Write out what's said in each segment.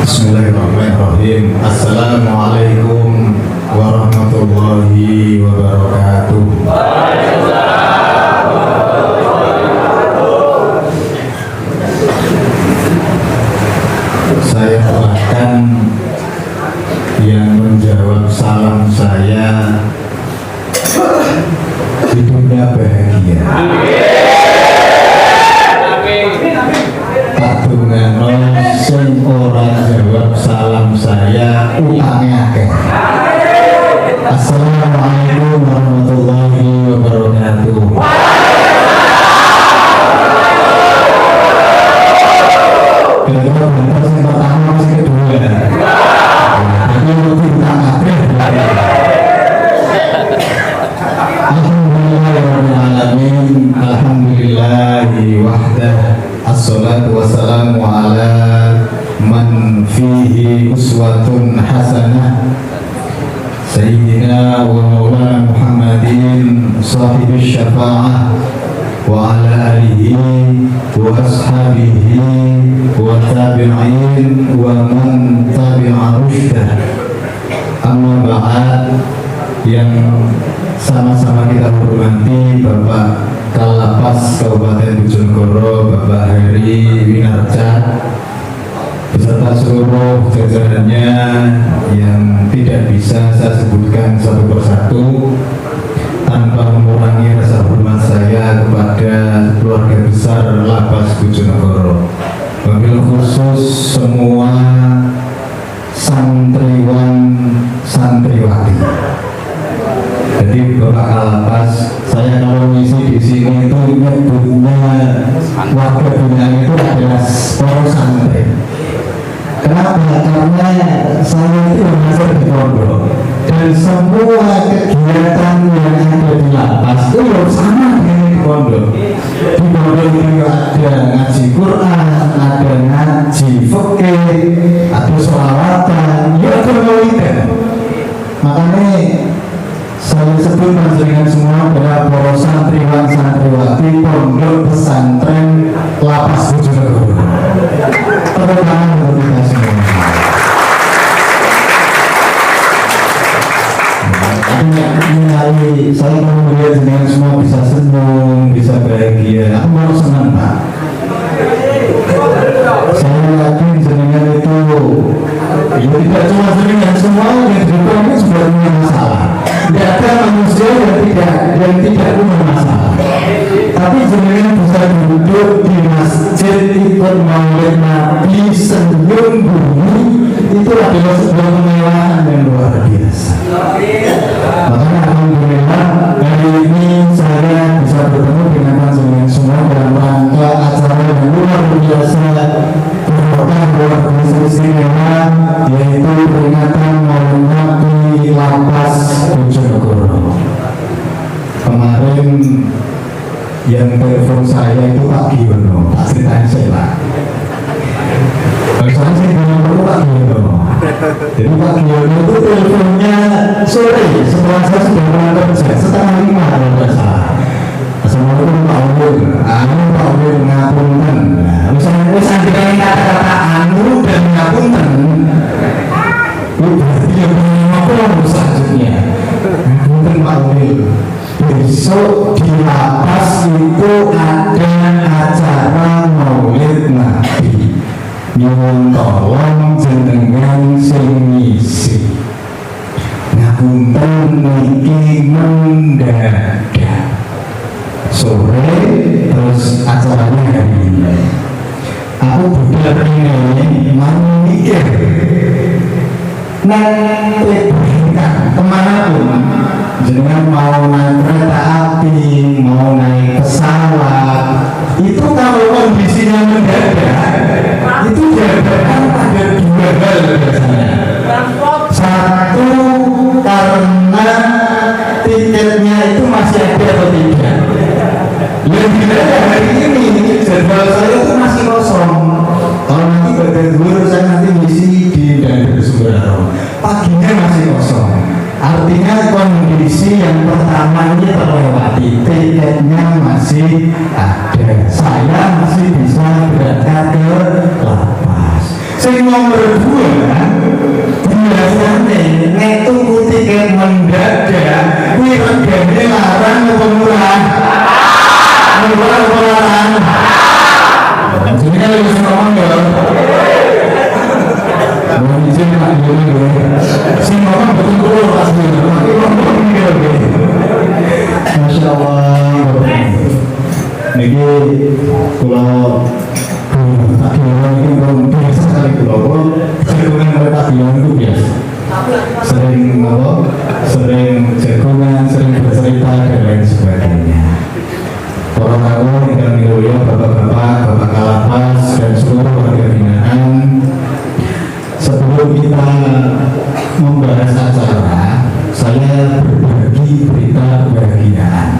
Bismillahirrahmanirrahim. Assalamualaikum warahmatullahi wabarakatuh. Saya bahkan yang menjawab salam saya hidupnya bahagia. Tak tungano sing ora jawab salam saya utangnya akeh. Assalamualaikum warahmatullahi wabarakatuh. Kedua bentar sing pertama sing kedua. Tapi lebih utang akeh. Alhamdulillahirrahmanirrahim. Alhamdulillahi wahdah. Assalatu wassalamu ala man fihi uswatun hasanah Sayyidina wa maulana Muhammadin sahibis syafa'ah wa ala alihi wa ashabihi wa tabi'in wa man tabi'a rushdah. Amma ba'd, yang sama-sama kita hormati Bapak Kalapas Kabupaten Bojonegoro, Bapak Heri Winarca beserta seluruh jajarannya yang tidak bisa saya sebutkan satu persatu tanpa mengurangi rasa hormat saya kepada keluarga besar Lapas Bojonegoro, wabil khusus semua santriwan santriwati. Jadi Bapak Kalapas, saya kalau misi di sini itu nyebutnya warga binaan itu adalah para santri. Kenapa? Karena saya itu masuk di pondok dan semua kegiatan yang ada di lapas itu sama dengan di pondok. Di pondok itu ada ngaji Quran, ada ngaji fikih, ada sholawatan, ya ada maulid. Makanya saya sebut panjenengan semua adalah para santriwan santriwati pondok pesantren Lapas Bojonegoro. Tepuk tangan untuk kita semua. Saya mau melihat jenengan semua bisa senang, bisa bahagia. Aku mau senang, Pak. Saya yakin jenengan itu ya tidak cuma jenengan, semua yang di depan ini sudah punya masalah. Tidak ada manusia yang tidak punya masalah. Tapi jenengan bisa duduk di masjid ikut maulid Nabi senyum bumi, itu adalah sebuah kemewahan yang luar biasa. Makanya alhamdulillah hari ini saya bisa bertemu dengan panjenengan semua dalam rangka acara yang luar biasa berhormat luar biasa istimewa, yaitu peringatan Maulid Nabi Lapas Bojonegoro. Kemarin yang telepon saya itu Pak Giono, tak ceritain saya Pak. Soalnya saya bilang perlu Pak Giono. Jadi Pak Giono itu teleponnya sore setelah saya sudah berangkat kerja, setengah 5 kalau tidak salah. Assalamualaikum Pak Umur. Pak Umur ngapunten. Misalnya sampaikan kata-kata anu dan ngapunten. Itu berarti yang apa selanjutnya. Ngapunten Pak Umur. Besok di lapas itu ada acara maulid Nabi. Nyuwun tolong jenengan sing ngisi. Ngapunten niki mendadak. Sore terus acaranya hari ini. Aku budak ini mau mikir. Nanti berangkat kemanapun, jangan mau naik kereta api, mau naik pesawat, itu kalau kondisinya mendadak, itu diadakan pada dua hal biasanya. Satu, karena tiketnya itu masih ada atau tidak. Yang tidak hari ini jadwal saya itu masih kosong. Kalau nanti berdua saya nanti misi di Daerah Sumberaro, paginya masih kosong. Artinya kondisi yang pertama ini terlewati, tiketnya masih ada. Saya masih bisa berangkat ke lapas. Sing nomor 2 biasanya nek tuku tiket mendadak kuwi regane larang apa murah? Murah apa larang? Jadi kan lebih ngomong ya. Mau izin Pak Guru. Sing ngomong betul-betul pasti. Masya Allah. Niki kalau Pak Guru ini belum biasa sekali kalau jagungan mereka bilang itu biasa. Sering apa? Sering jagungan, sering bercerita dan lain sebagainya. Orang aku yang mulia bapak-bapak, bapak kalapas dan seluruh warga binaan. Sebelum kita membahas acara, saya berbagi berita kebahagiaan.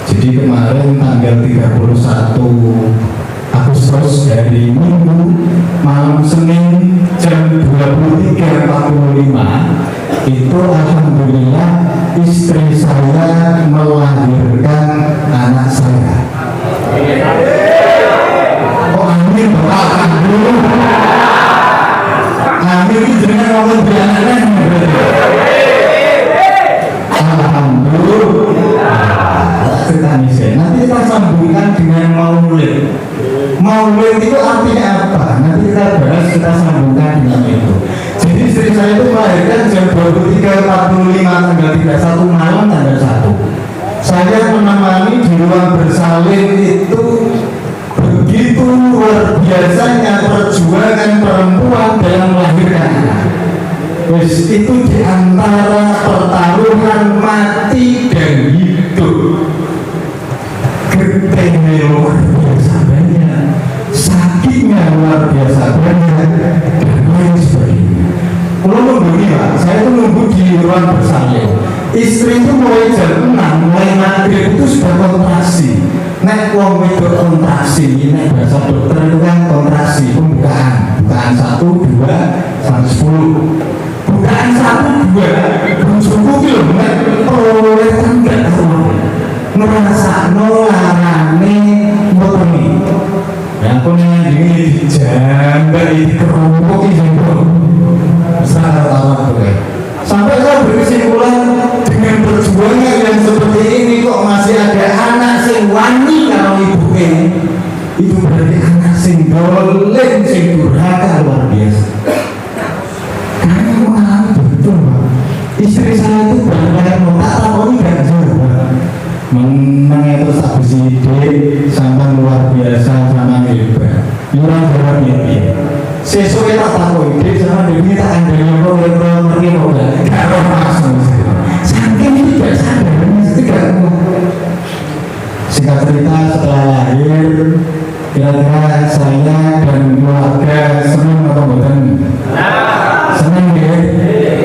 Jadi kemarin tanggal 31 Agustus hari Minggu malam Senin jam 23.45 itu alhamdulillah istri saya melahirkan anak saya. Oh amin, alhamdulillah. Amin ini jangan ngomong di anaknya. Alhamdulillah. Nanti kita sambungkan dengan maulid. Maulid itu artinya apa? Nanti kita bahas, kita sambungkan dengan itu. Jadi istri saya itu melahirkan jam 23.45 tanggal 31 malam tanggal 1. Saya menemani di ruang bersalin itu. Begitu luar biasanya perjuangan perempuan dalam melahirkan anak. Itu diantara pertaruhan mati dan hidup. Getihnya luar biasa banyak, sakitnya luar biasa banyak, dan lain sebagainya. Kalau nunggu nih Pak, saya tuh nunggu di ruang bersalin. Istri itu mulai jam 6, mulai maghrib itu sudah kontraksi. Nek wong wedok kontraksi, nek bahasa dokter itu kan kontraksi, bukaan 1, 2, sampai 10. Bukaan 1, 2, bungsuku itu nek perolehan gak tahu. Merasa nolarane murni. Yang punya ini dijambak, ini kerumpuk, ini sangat boleh. Sampai saya berkesimpulan dengan perjuangan yang seperti ini kok masih ada anak sing wani kalau ibunya. Itu berarti anak sing dolen, sing durhaka luar biasa. Karena mengalami betul Pak. Istri saya itu benar-benar tak tahu ini gak jawab. Menang itu tak bersidik sampai luar biasa sama hebat. Orang jawab ya. Sesuai tak tahu ide sama demi tak ada yang ngerti moga. Kalau langsung saking tidak sadar, tidak. Singkat cerita setelah lahir, kira-kira saya dan keluarga senang atau bukan? Senang ya.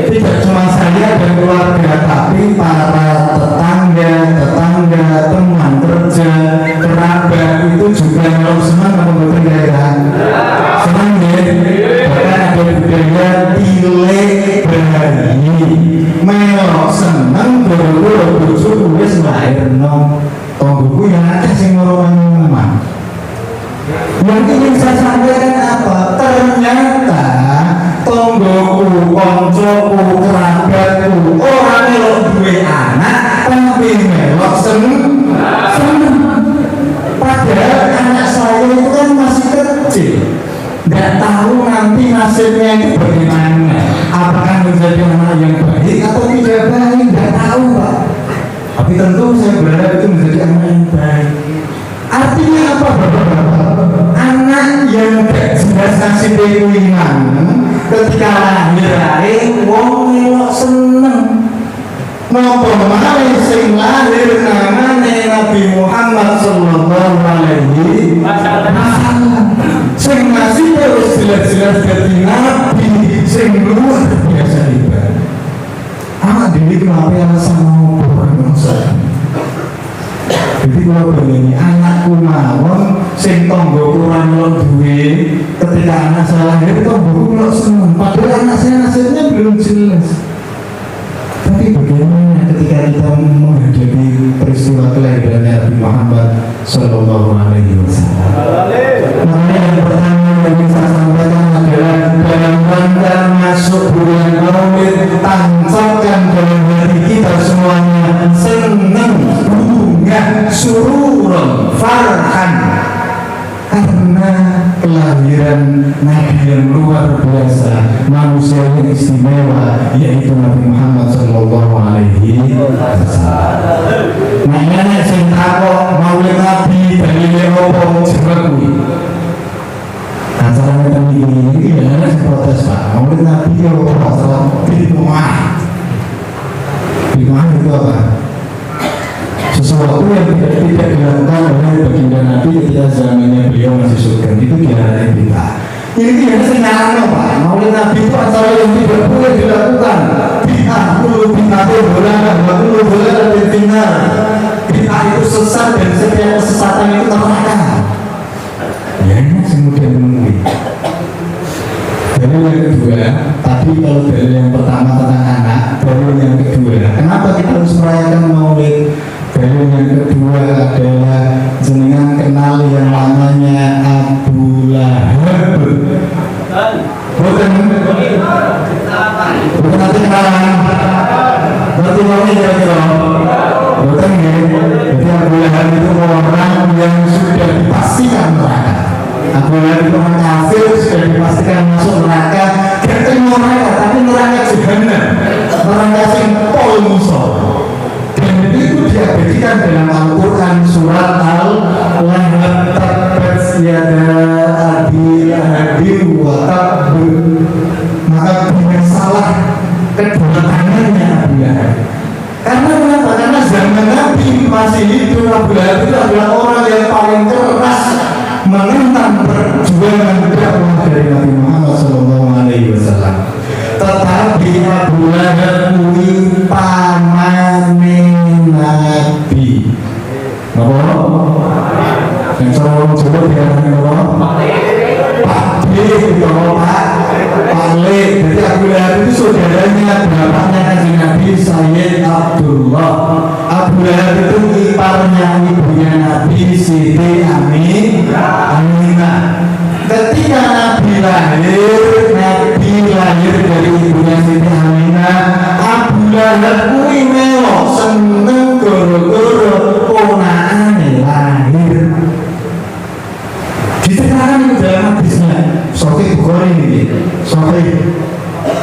Tidak cuma saya dan keluarga, tapi para tetangga, teman kerja, kerabat itu juga kalau senang atau bukan ya? Senang ya. Bahkan ada budaya tilek berhari, melok senang boro-boro bojo wis lairno. Tonggoku yang ada sing ngorowan. Yang ingin saya sampaikan apa? Ternyata tonggoku, koncoku, kerabatku orang melok duwe anak tapi melok seneng. Padahal anak saya itu kan masih kecil, nggak tahu nanti nasibnya itu bagaimana, apakah menjadi anak yang baik atau tidak baik, nggak tahu Pak. Tapi tentu saya berharap itu menjadi anak yang baik. Artinya apa Bapak-bapak? Anak yang gak jelas nasibnya iman ketika lahir wong melok seneng. Napa malih sing lahir namane Nabi Muhammad sallallahu alaihi wasallam. Sing nasibnya wis jelas-jelas dadi nabi sing luar biasa hebat. Anak dhewe kenapa alasan ngopo jadi kalau begini, anakku mawon sing tonggoku ora duwe ketika anak saya lahir tonggoku kok seneng padahal anak saya nasibnya belum jelas. Tapi bagaimana ketika kita menghadapi peristiwa kelahiran Nabi Muhammad sallallahu alaihi wasallam? Makanya yang pertama yang ingin saya sampaikan adalah masuk bulan Maulid, tancapkan dalam hati kita semuanya senang, bunga, sururun, farhan, karena kelahiran Nabi yang luar biasa, manusia yang istimewa, yaitu Nabi Muhammad Sallallahu Alaihi Wasallam. Makanya sing takok Maulid Nabi dalile opo jebakui. Acara macam ini ya ada protes Pak. Maulid Nabi ya masalah bid'ah. Bid'ah itu apa? Sesuatu yang tidak dilakukan oleh baginda Nabi ketika zamannya beliau masih surga, itu kira-kira bid'ah. Ini tidak senyaran Pak. Maulid Nabi itu acara yang tidak boleh dilakukan. Bid'ah itu bid'ah boleh ada bid'ah. Bid'ah itu sesat dan setiap kesesatan itu neraka. Ya ini kemudian menunggu. Dalil yang kedua, tadi kalau dalil yang pertama tentang anak, dalil yang kedua, kenapa kita harus merayakan Maulid? Dalil yang kedua adalah jenengan kenal yang namanya Abu Lahab. Bukan nanti kenalan. Berarti mau kira-kira. Bukan ya. Jadi Abu Lahab itu orang yang sudah dipastikan neraka. Abu Lahab itu orang kafir, sudah dipastikan masuk neraka. Gak terima neraka, tapi neraka jahanam. Neraka sing pol musuh. Dan itu diabadikan dalam Al-Quran surat Al-Lahab, tabbat yada abi lahabin wa tabb. Maka dengan salah kedua tangannya Abu Lahab. Karena kenapa? Karena zaman Nabi masih hidup, Abu Lahab itu adalah orang yang paling keras menentang perjuangan dakwah dari Nabi Muhammad SAW. Tetapi Abu Lahab kuwi pamane Nabi. Napa? Yang orang Jawa diarani napa? Pakde itu Pak. Pakle. Jadi Abu Lahab itu saudaranya, bapaknya Kanjeng Nabi Sayyid Abdullah. Abu Lahab itu iparnya ibunya Nabi Siti Aminah. Ketika Nabi lahir dari ibunya Siti Aminah, Abu Lahab kuwi melok seneng gara-gara ponakane lahir. Diterangkan itu dalam hadisnya Sahih Bukhari ini. Sahih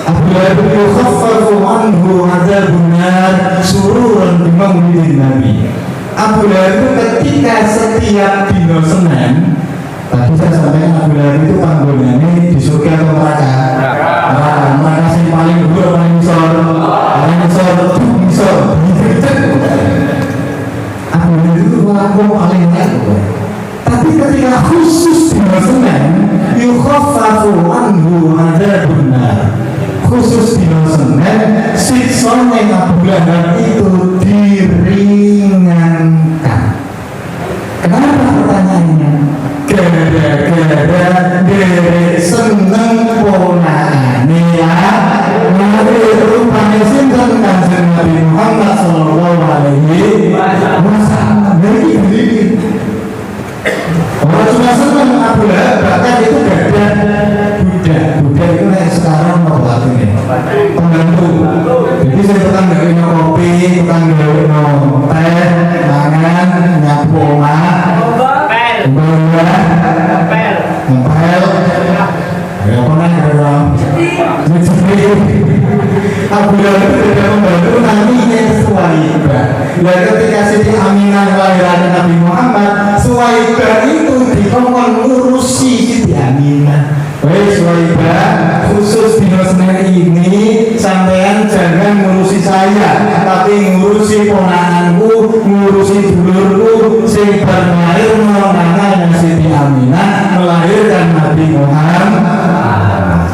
Abu Lahab yukhaffafu anhu adzabun nar sururan bi maulidin Nabi. Abu Lahab itu ketika setiap dino Senin, tadi saya sampaikan Abu Lahab itu panggonane di surga atau neraka? Neraka sing paling dhuwur paling ngisor. Abu Lahab itu wong paling enak. Tapi ketika khusus di Senin, yukhaffafu anhu adzabun nar. Khusus di Senin, siksane Abu Lahab itu diringankan. Kenapa pertanyaannya? Gara-gara derek seneng ponakane ya. Mari rupane sinten Kanjeng Nabi Muhammad sallallahu alaihi wasallam. Jadi orang cuma seneng Abu Lahab, bahkan itu gak ada budak itu kayak sekarang mau artinya pembantu. Jadi saya tukang gawe kopi, tukang gawe teh, mangan, nyapu omah, ngepel, ya pernah ada Abu Lahab itu tidak membantu nantinya Suwaibah. Dan ketika Siti Aminah lahiran Nabi Muhammad, Suwaibah itu dikongkon ngurusi Siti Aminah. Baik Suwaibah, khusus di Senin ini sampean jangan ngurusi saya, tapi ngurusi ponakanku, ngurusi dulurku, sing berlahir menangan Siti Aminah melahirkan Nabi Muhammad.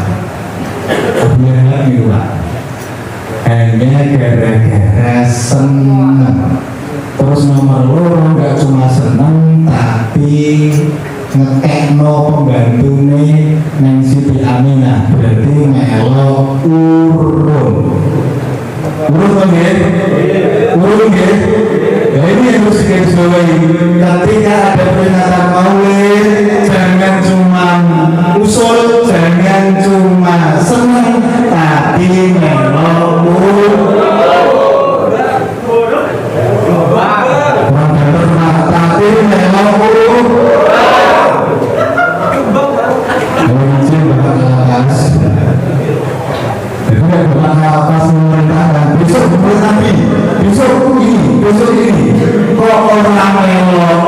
Kemudian itu Pak, hanya gara-gara seneng. Terus nomor loro gak cuma seneng, tapi ngekekno pembantune neng Siti Aminah, berarti melo urun nggih. Ya ini yang harus digarisbawahi. Ketika ada peringatan Maulid, jangan cuma usul, jangan cuma seneng, lapas. Jadi bukan lapas memerintahkan. Besok kumpul Nabi, besok ini. Kok orang melok?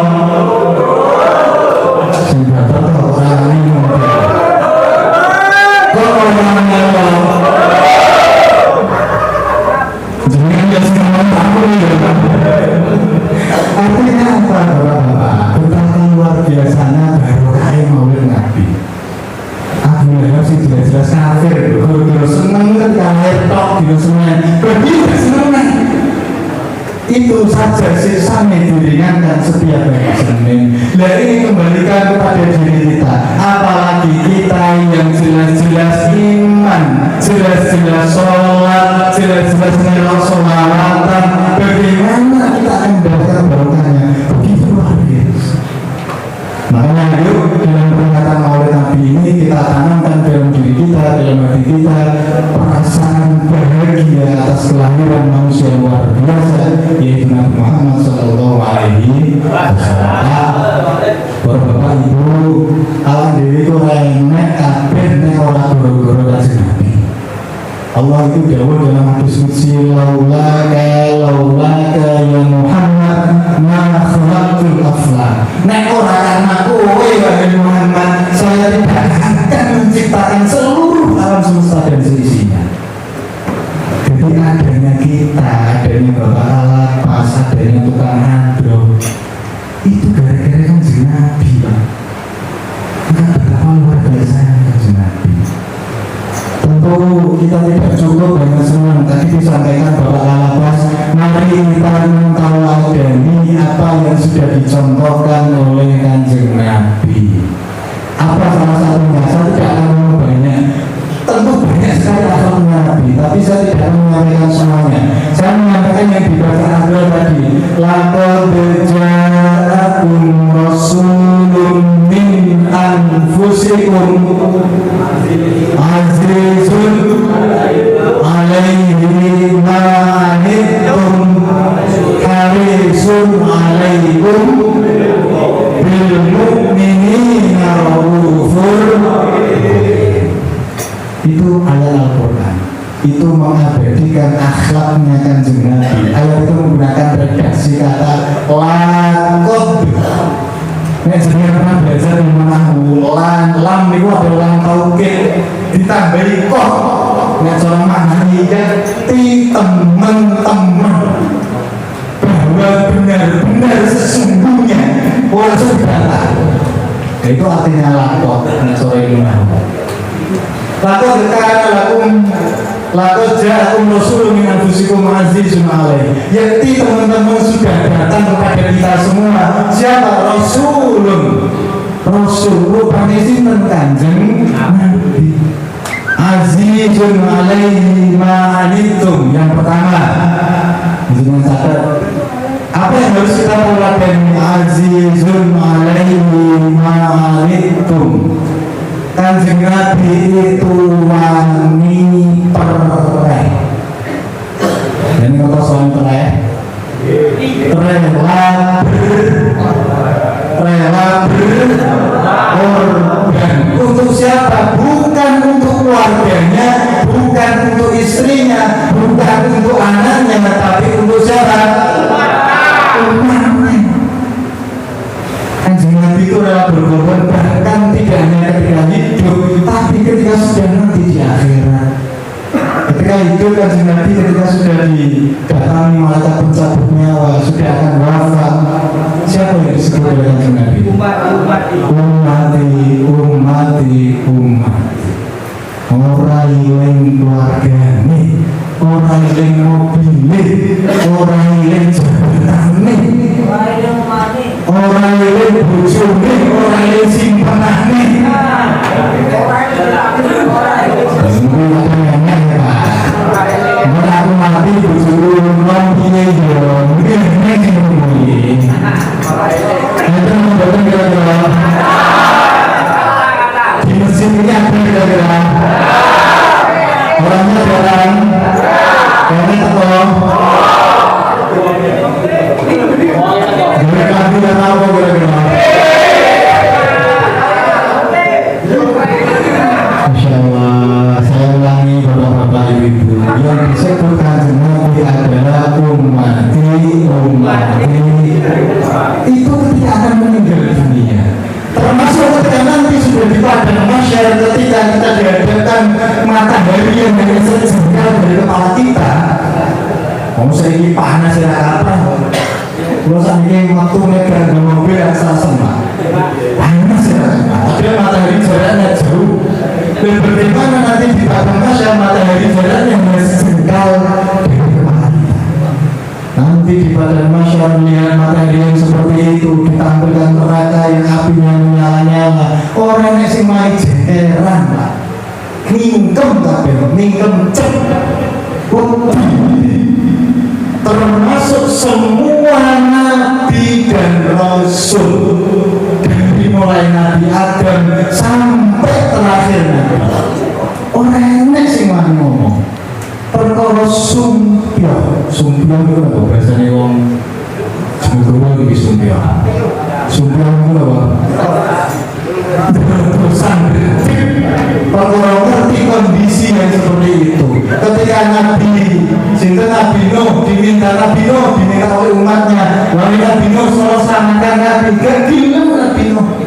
Sehingga orang ini kok orang melok? Jangan dia semua takut ya. Artinya apa Bapak? Betapa luar biasanya barokah Maulid Nabi. Abu Lahab sih jelas-jelas kafir. Kalau seneng kan kafir tok gitu semuanya. Bagi tidak seneng. Itu saja sisanya diringankan setiap hari Senin. Nah ini kembalikan kepada diri kita. Apalagi kita yang jelas-jelas iman, jelas-jelas sholat, jelas-jelas nilai sholawatan. Bagaimana kita akan mendapatkan barokahnya? Begitu luar biasa. Makanya yuk dalam peringatan Maulid Nabi ini kita tanamkan dalam diri kita, dalam hati kita perasaan bahagia atas kelahiran manusia luar biasa yaitu Nabi Muhammad Sallallahu Alaihi Wasallam. Bapak Ibu, alam diri itu renek kabeh nek ora goro-goro kasih Nabi. Allah itu dawuh dalam hadis qudsi laulaka ya Muhammad ma khalaqtul afla. Nek ora karena kowe wahai Muhammad, saya tidak akan menciptakan seluruh alam semesta dan seisinya. Jadi adanya kita, adanya Bapak Alapas, adanya tukang handro, itu gara-gara kan Nabi, Pak. Enggak betapa luar biasanya kan Nabi. Tentu kita tidak cukup dengan semua tadi disampaikan Bapak Alapas. Mari kita mentawadani apa yang sudah dicontohkan oleh Kanjeng Nabi. Apa salah satunya? Saya tidak akan ngomong banyak. Tentu banyak sekali akhlaknya Nabi, tapi saya tidak akan menyampaikan semuanya. Saya menyampaikan yang dibaca Abdul tadi. Laqad ja'akum rasulun min anfusikum azizun alaihi ma anittum harisun alaikum bil mu'minina raufur. Itu ayat Al-Quran. Itu mengabadikan akhlaknya Kanjeng Nabi. Ayat itu menggunakan redaksi kata lakot. Nek jenenge pernah belajar di mana lam niku ada lam taukid ditambahi kok. Nek cara maknanya kan teman-teman bahwa benar-benar sesungguhnya orang sebantah. Itu artinya lakot. Nek cara ilmu Lakot ja'akum rasulun min anfusikum azizun alaihi. Yakti teman-teman sudah datang kepada kita semua. Siapa? Rasulun. Rasul rupanya sinten Kanjeng Nabi. Azizun alaihi ma anittum. Yang pertama, jangan catat. Apa yang harus kita lakukan? Azizun alaihi ma anittum. Kanjeng Nabi itu wani pereh. Ini kata soal pereh. Rela berkorban. Untuk siapa? Bukan untuk keluarganya, bukan untuk istrinya, bukan untuk anaknya, tapi untuk siapa? Umatnya. Kanjeng Nabi itu rela berkorban, bahkan tidak hanya ketika hidup, tapi ketika sudah nanti di akhirat. Ketika hidup Kanjeng Nabi, ketika sudah didatangi malaikat pencabut nyawa, sudah akan wafat, siapa yang disebut oleh Kanjeng Nabi? Umati. Orang yang keluargane, orang yang mobilnya, orang yang jabatannya, orang yang bojone, orang yang simpanane. Aku mati bojone mobilnya yo, di mesin ini apa kira-kira? Orangnya orang, orangnya tolong. Mereka tidak tahu kira-kira. Masya Allah. ibu, yang disebut Kanjeng Nabi adalah ummati. Itu ketika akan meninggal dunia, termasuk ketika nanti sudah di padang mahsyar, ketika kita dihadapkan matahari yang hanya sejengkal dari kepala kita. Kamu sering panas ya apa? Kalau sampai waktu mereka di mobil yang salah semak, panas ya. Ada matahari jaraknya jauh. Dan bagaimana nanti di padang mahsyar matahari jaraknya hanya sejengkal dari kepala kita. Nanti di padang mahsyar melihat matahari yang seperti itu, ditampilkan neraka yang apinya menyala-nyala. Orang yang sing mai jeheran, ningkem tapi ningkem cep. Termasuk semua nabi dan rasul, dari mulai Nabi Adam sampai terakhir Nabi. Orang enek sing wani ngomong perkara sumpah itu apa bahasane wong Jawa iki sumpah itu apa? Terusan perkara ngerti kondisi yang seperti itu. Ketika Nabi Nuh diminta oleh umatnya, wahai Nabi Nuh selamatkan Nabi, gadilah Nabi Nuh.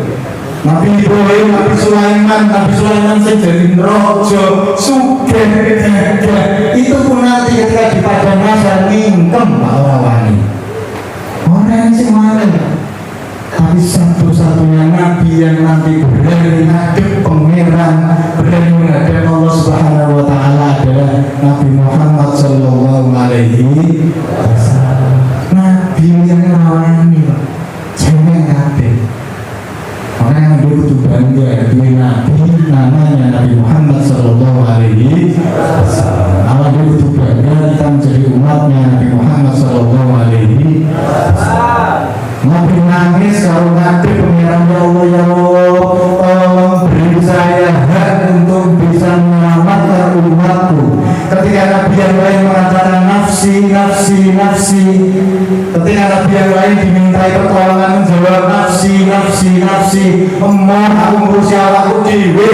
Nabi Ibrahim, Nabi Sulaiman sing jadi raja sugih gagah. Itu pun nanti ketika di padang mahsyar ningkem Pak ora wani. Orang sing malen. Tapi satu-satunya Nabi yang nanti berani menghadap Pangeran, berani menghadap Allah Subhanahu Wa Taala adalah Nabi Muhammad Sallallahu Alaihi Wasallam. Nabi yang rawani, jangan kabeh. Orang yang dulu bangga dengan Nabi, namanya Nabi Muhammad Sallallahu Alaihi Wasallam. Allah dulu bangga kita menjadi umatnya Nabi Muhammad Sallallahu Alaihi Wasallam. Nabi nangis kalau ngadep Pangeran, ya Allah ya Allah, tolong beri saya hak untuk bisa menyelamatkan umatku. Ketika Nabi yang lain mengatakan nafsi, ketika Nabi yang lain dimintai pertolongan menjawab nafsi, emoh aku ngurusi awakku dhewe.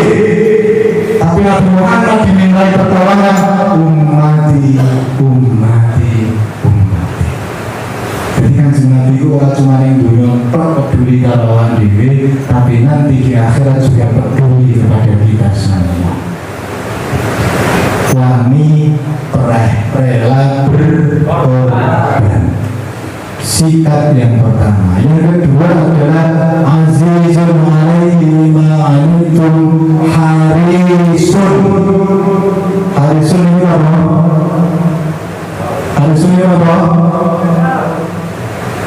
Tapi Nabi Muhammad dimintai pertolongan ummati. Jadi Kanjeng Nabi itu orang cuma yang dunia peduli kalawan diri, tapi nanti di akhirat juga peduli kepada kita semua. Wani rela berkorban. Sikap yang pertama. Yang kedua adalah azizun alaihi ma antum harisun. Harisun ini apa?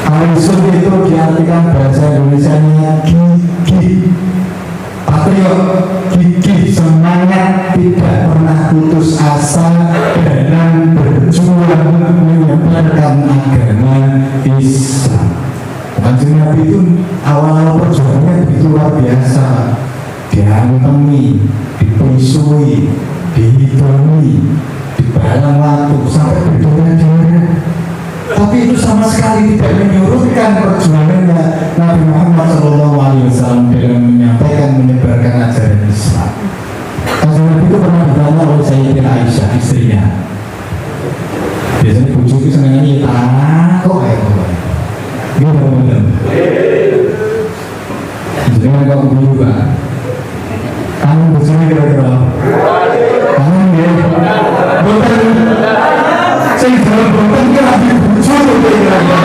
Harisun itu diartikan bahasa Indonesianya gigih, patriot, gigih, semangat, tidak pernah putus asa dalam berjuang menyebarkan agama Islam. Kanjeng Nabi itu awal perjuangannya begitu luar biasa. Diantemi, dipisui, dihitungi, dibalang waktu sampai berdarah-darah. Tapi itu sama sekali tidak menyurutkan perjuangannya Nabi Muhammad SAW dalam menyebarkan ajaran Islam. Kanjeng Nabi itu pernah ditanya oleh Sayyidah Aisyah, istrinya. Biasanya bujuk itu senang nyanyi, kok kayak apa? Gimana? Jangan kau berubah. Kamu bujuknya kira-kira? Kamu ya? Bukan. Saya dalam bukan kira bujuk kira-kira.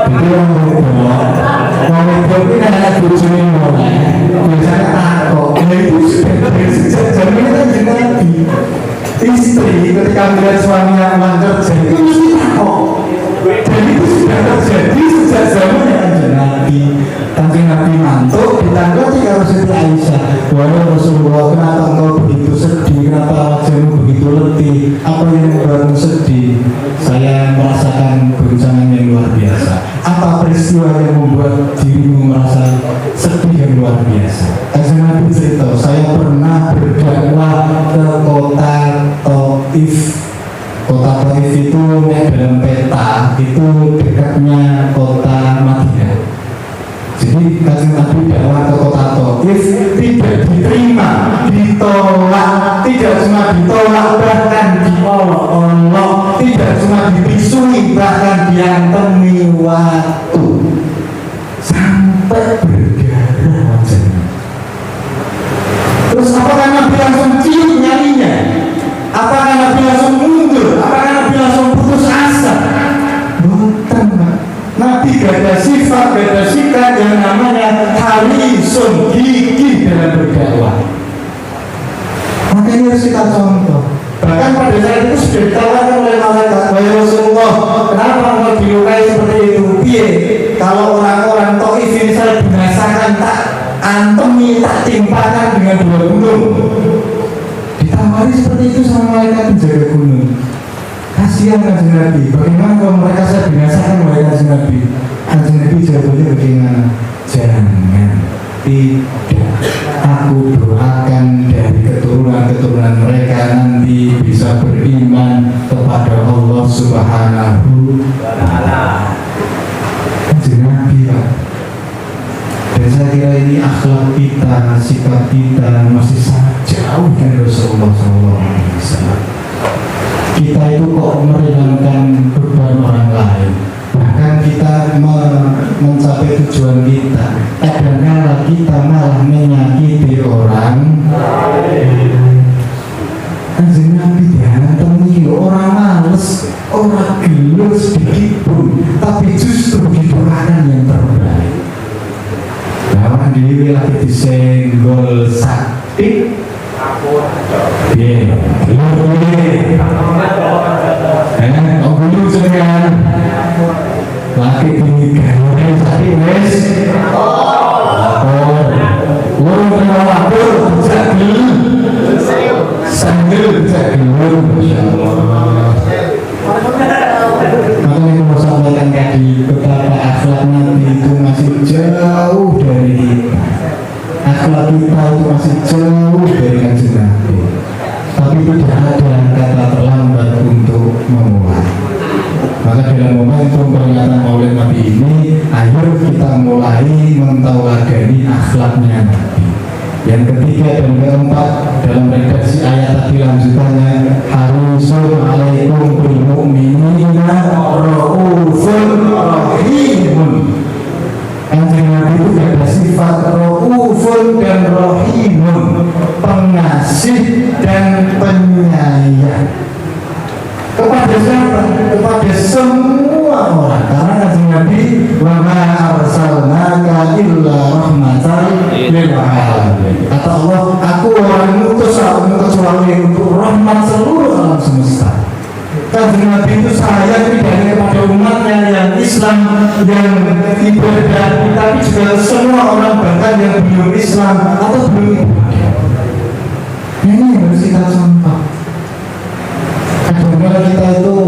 Itu yang berubah. Kalau ini adalah bujuknya mulai. Biasanya takut. Itu sejak zaman kita Nabi. Istri ketika melihat suaminya kerja itu mesti takut. Dan itu sudah terjadi sejak zamannya Kanjeng Nabi. Kanjeng Nabi mantuk ditanggapi kalau Siti Aisyah, wahai Rasulullah, kenapa engkau begitu sedih? Kenapa wajahmu begitu letih? Apa yang membuatmu sedih? Saya merasakan goncangan yang luar biasa. Apa peristiwa yang membuat dirimu merasa sedih yang luar biasa? Kanjeng Nabi cerita, saya pernah berdakwah ke kota Taif. Kota Taif itu dalam peta itu dekatnya kota Madinah. Jadi Kanjeng Nabi dakwah ke kota Taif tidak diterima, ditolak cuma dipisui, bahkan diantemi waktu sampai berdarah wajahnya. Terus apakah Nabi langsung cium nyalinya? Apakah Nabi langsung mundur? Apakah Nabi langsung putus asa? Bukan, Pak. Nabi gak ada sifat, gak ada sikap yang namanya harisun, gigih dalam berdakwah. Makanya harus kita contoh. Bahkan pada saat itu sudah ditawarkan oleh malaikat, wahai Rasulullah, kenapa engkau dilukai seperti itu? Piye? Kalau orang-orang Taif ini saya binasakan, tak antemi, tak timpakan dengan 2 gunung. Ditawari seperti itu sama malaikat penjaga gunung. Kasihan Kanjeng Nabi, bagaimana kalau mereka saya binasakan oleh Kanjeng Nabi? Kanjeng Nabi jawabannya bagaimana? Jangan, tidak. Aku doakan dari keturunan-keturunan mereka nanti bisa beriman kepada Allah Subhanahu wa Ta'ala. Kanjeng Nabi, Pak. Dan saya kira ini akhlak kita, sikap kita masih sangat jauh dari Rasulullah SAW. Kita itu kok meringankan beban orang lain, bahkan kita mencapai tujuan kita. Kadang-kadang kita malah menyakiti orang lain. Kanjeng Nabi diantemi orang males, orang gelut sedikit pun, tapi justru didoakan yang terbaik. Bahwa diri lagi disenggol sakit. Gulu jenengan laki tinggi gaya tadi wes urung kena lapor jadi sambil jadi masyaallah. Maka yang mau sampaikan tadi, betapa akhlak Nabi itu masih jauh dari kita. Akhlak kita itu masih jauh dari Kanjeng Nabi. Tapi tidak ada kata terlambat untuk memulai. Maka dalam momentum peringatan Maulid Nabi ini, ayo kita mulai mentauladani akhlaknya Nabi. Yang ketiga dan keempat dalam redaksi ayat tadi lanjutannya, harisun alaikum bil mu'minina raufun rahimun. Kanjeng Nabi itu ada sifat raufun dan rahimun, pengasih dan penyayang. Kepada siapa? Kepada semua orang. Karena Kanjeng Nabi wa ma arsalnaka illa rahmatan lil alamin. Kata Allah, aku orang mengutus kamu kecuali untuk rahmat seluruh alam semesta. Kanjeng Nabi itu sayang tidak hanya kepada umatnya yang Islam, yang ibadah, tapi juga semua orang bahkan yang belum Islam atau belum ibadah. Ini harus kita contoh. Kadang-kadang kita itu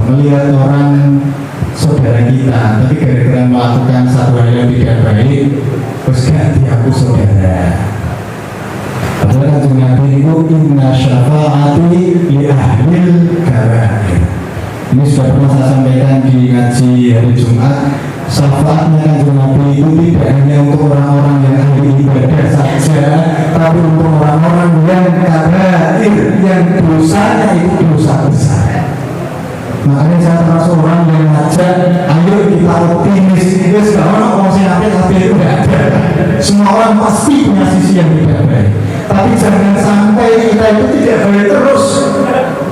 melihat orang saudara kita, tapi gara-gara melakukan satu hal yang tidak baik, terus ganti aku saudara. Padahal Kanjeng Nabi itu inna syafa'ati li ahlil kabair. Ini sudah pernah saya sampaikan di ngaji hari Jumat. Syafaatnya Kanjeng Nabi itu tidak hanya untuk orang-orang yang ahli ibadah saja, tapi untuk orang-orang yang kabair, yang dosanya itu dosa besar. Makanya saya termasuk orang yang ngajak, ayo kita optimis. Itu sekarang orang yang tapi itu tidak ada. Semua orang pasti punya sisi yang tidak baik. Tapi jangan sampai kita itu tidak baik terus.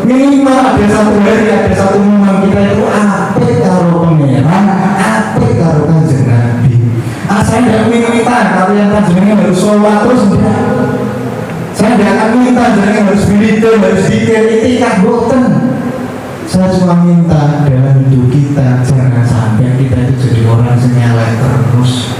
Minimal ada satu hari, ada satu momen kita itu apik karo pangeran, apik karo Kanjeng Nabi. Saya tidak minta kalian panjenengan harus sholat terus tidak. Saya tidak akan minta jenengan harus militer, harus dikir, itikaf, boten. Saya cuma minta dalam hidup kita jangan sampai kita itu jadi orang senyala terus.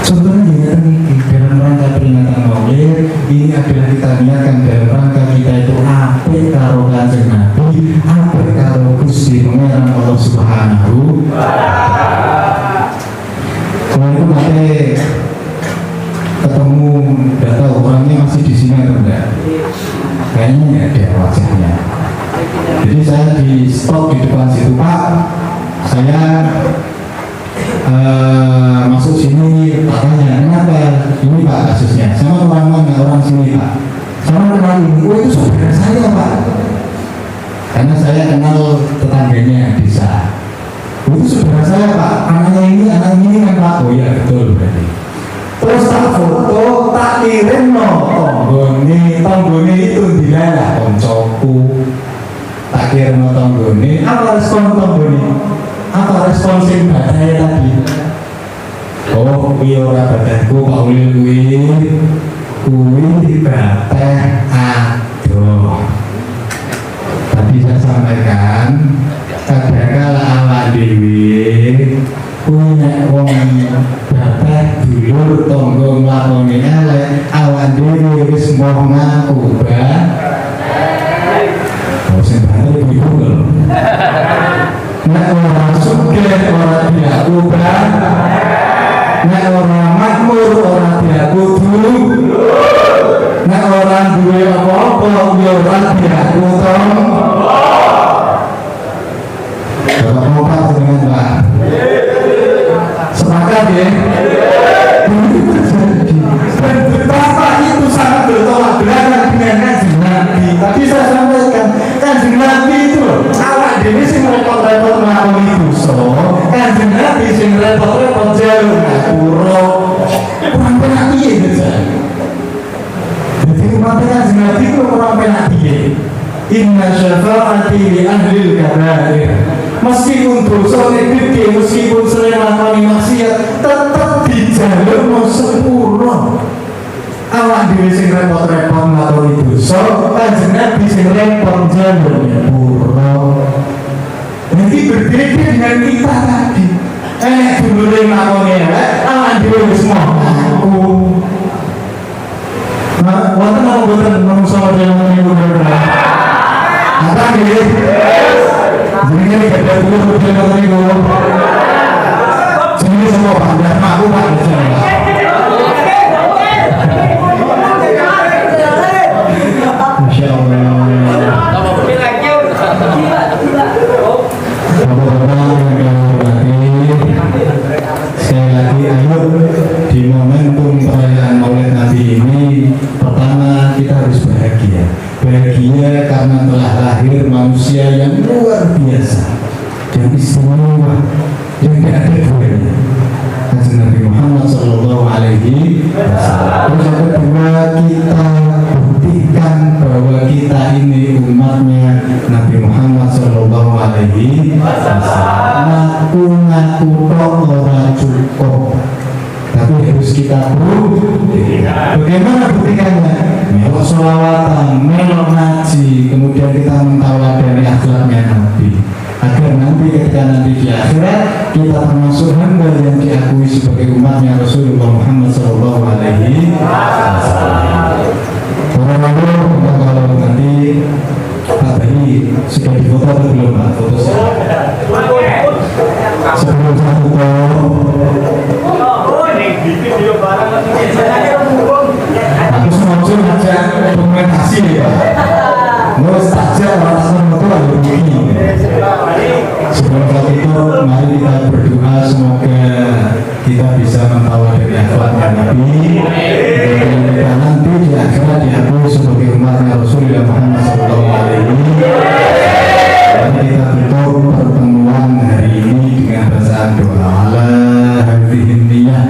Contohnya ini dalam rangka peringatan Maulid, ini adalah kita niatkan dalam rangka kita itu apik karo Kanjeng Nabi, apik karo Gusti Pangeran Allah Subhanahu wa Ta'ala. Kalau itu nanti ketemu, tidak tahu orangnya masih di sini atau enggak? Kayaknya nggak ada wajahnya. Jadi saya di stop di depan situ, Pak. Saya masuk sini, Pak tanya, kenapa ini Pak kasusnya? Sama orang mana orang sini Pak? Sama kenal ini, oh itu saudara saya Pak. Karena saya kenal tetangganya yang bisa. Oh, itu saudara saya Pak, anak ini kan Pak. Oh iya betul berarti. Terus tak foto, tak kirim no tonggone itu dilalah koncoku. Tak kirim no tonggone, apa respon tonggone? Apa respon sing badai tadi? Oh, kuwi ora badahku Pak Ulil kuwi bateh adoh. Tadi saya sampaikan kadangkala awak dhewe punya wong bateh dulur tangga nglakoni elek awak dhewe wis mau ngaku oh sing bali iku lho nek ora sugih ora diaku nek ora makmur ora diaku nek ora duwe apa-apa ya ora diaku Bapak mau Pak dengan Pak sepakat ya dan betapa itu sangat bertolak belakang dengan Kanjeng Nabi. Tadi saya sampaikan Kanjeng Nabi itu awak dhewe sing repot-repot nglakoni dosa, Kanjeng Nabi sing repot-repot jalur ngapura kurang penak piye gitu. Jadi umat Kanjeng Nabi itu kurang penak piye. Inna syafa'ati li ahlil kabair. Meskipun dosa gede, meskipun sering melakukan maksiat, tetap dijalur mau sempurna. Awak dhewe sing repot-repot nglakoni dosa, Kanjeng Nabi sing repot jalur nyepurna. Jadi berbeda dengan kita tadi. Dulure nglakoni elek, awak dhewe wis ngaku. Nah, wonten apa boten menungso jenengan niku bener. Apa nggih? Jadi ada dulu beberapa minggu. Jadi semua pandai aku Pak. Masya Allah. Sekali lagi ayo di momentum perayaan Maulid Nabi ini, pertama kita harus bahagia. Bahagia karena telah lahir manusia yang luar biasa, yang istimewa, yang tidak ada duanya, Kanjeng Nabi Muhammad Sallallahu Alaihi Wasallam. Terus yang kedua, kita buktikan bahwa kita ini umatnya Nabi Muhammad Sallallahu Alaihi Wasallam. Ngaku ora cukup, tapi harus kita buktikan. Bagaimana buktikannya? Melok sholawatan, melok ngaji, kemudian kita mentawadani akhlaknya Nabi, agar nanti ketika nanti di akhirat kita termasuk hamba yang diakui sebagai umatnya Rasulullah Muhammad Sallallahu Alaihi Wasallam. Kalau nanti Pak Bayi sudah difoto atau belum Pak? Foto saya sebelum saya foto. Aku semacam aja dokumentasi ya. Mau saja orang foto ada begini. Sebelum itu, mari kita berdoa semoga kita bisa mentawadani akhlaknya Nabi. Dan kita nanti di akhirat diakui sebagai umatnya Rasulullah Muhammad SAW. Dan kita tutup pertemuan hari ini dengan bacaan doa ala hadhihi niyah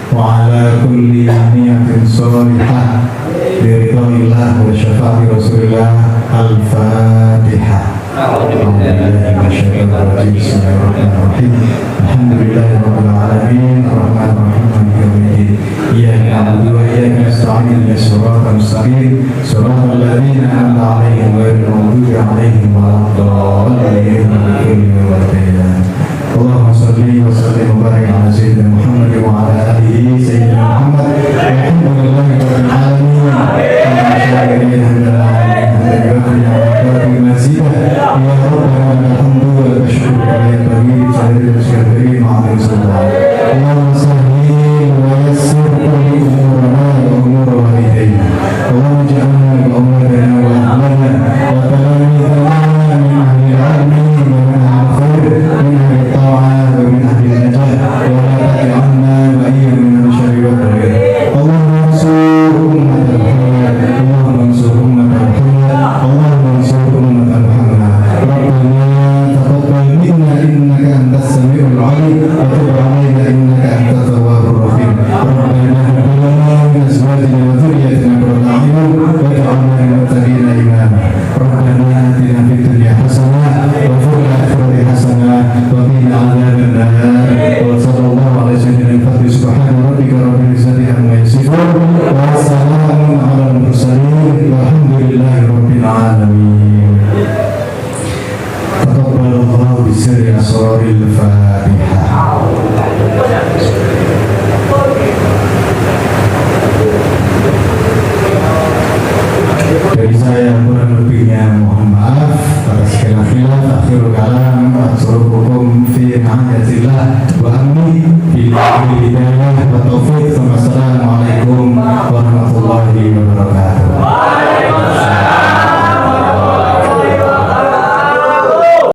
wa ala kulli niyatin sholihah biridhanillah wa syafaati Rasulillah. Al-Fatihah. Bismillahirrahmanirrahim. Alhamdulillahirabbil alamin arrahmanirrahim maliki yaumiddin. Iyyaka na'budu wa iyyaka nasta'in ihdinas siratal mustaqim siratal ladzina an'amta 'alaihim ghairil maghdubi 'alaihim waladdallin. Allahumma shalli wa sallim wa barik 'ala sayyidina Muhammad wa 'ala alihi sayyidina Muhammad. Alhamdulillahirabbil alamin. yasifun wa salamun alal mursalin walhamdulillahi rabbil alamin. Taqabbalallahu bisirri asraril Fatihah. Dari saya yang kurang lebihnya mohon maaf atas khilaf-khilaf. Akhirul kalam atrukukum fi ni'matillah wa amni billahi hidayah wa taufiq. Wassalamualaikum warahmatullahi